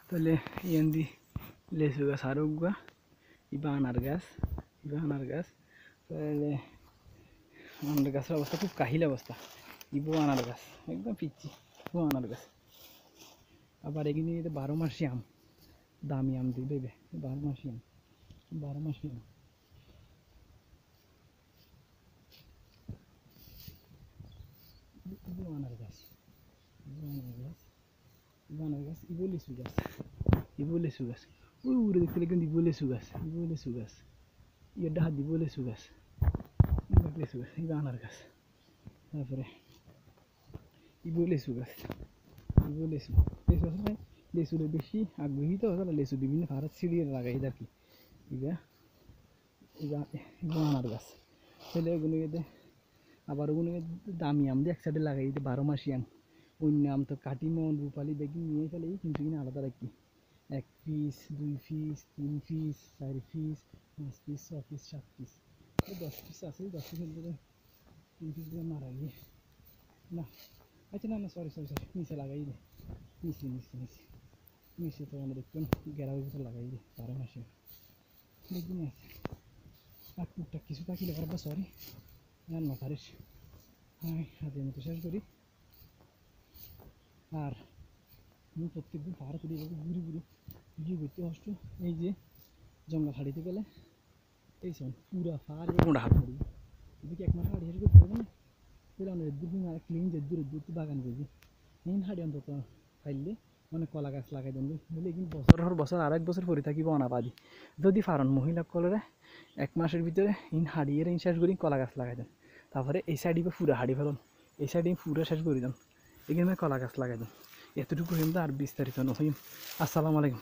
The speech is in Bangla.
তাহলে ইয়ান্দি লেসু গাছ আরো উগা ইবা আনার গাছ তাহলে আনার গাছের অবস্থা খুব কাহিল অবস্থা। ইবো আনার গাছ একদম পিচ্ছি, ইবো আনার গাছ। আবার এখানে 12 মাসি আম, দামি আম দিবে 12 মাসি আম, 12 মাসি আম। ইবো আনার গাছ, ইবো লিচু গাছ, ওই উড়ে দেখতে কিন্তু ইবো লিচু গাছ, ইয়ে ডাহাত ইবো লিচু গাছ, ইবো আনার গাছ। তারপরে ইবো লেচু গাছ, লেচু আসলে লেচুরে বেশি আগ্রহী তো আসলে লেচু বিভিন্ন ভারত ছিঁড়িয়ে লাগাই আর কি। ইবা ইবা ইবা আনার গাছ তাহলে ওগুলো আবার ওগুলো দামি আম দিয়ে এক সাইডে লাগাই 12 মাসি আম। অন্য আম তো কাটিমন রূপালি দেখি নিয়ে ফেলে কিন্তু কিনা আলাদা রাখি 1 piece 2 piece 3 piece 4 piece 5 piece 6 piece 7 piece 10 piece আছে, 10 পিসের ভিতরে 3 পিস দিয়ে মারা গিয়ে না। আচ্ছা না না সরি নিচে লাগাই দে, নিচে তো আমরা দেখবেন গ্যারাবের ভিতরে লাগাই দে 12 মাসে দেখবি না। আর টুকটাক কিছু থাকিলে করবা সরি জান না পারিস। হ্যাঁ হাতের মতো শেষ করি। আর আমি প্রত্যেকদিন পাহাড় করি ঘুরি ভিডিও করতে কষ্ট। এই যে জঙ্গল হাঁড়িতে গেলে এই শোন পুরা পাহাড় কোনটা হাত করি এদিকে এক মাস হাঁড়ি শেষ করতে হবে না তাহলে অনেক দূর আর ক্লিন যে দূরে বাগান করবি মেন হাঁড়ি অন্তত ফাইলে মানে কলা গাছ লাগাই দেন বলে কিন্তু বছর আর 1 বছর পরে থাকিব অনাবাদি যদি ফারণ মহিলা কলরে 1 মাসের ভিতরে ইন হাঁড়িয়ে শেষ করি কলা গাছ লাগাই দেন। তারপরে এই সাইডে পুরা হাঁড়ি ফেলুন, এই সাইডে পুরা শেষ করে দেন, এখানে কলা গাছ লাগাই দেন। এতটুকু কিন্তু আর বিস্তারিত নয়। আসসালামু আলাইকুম।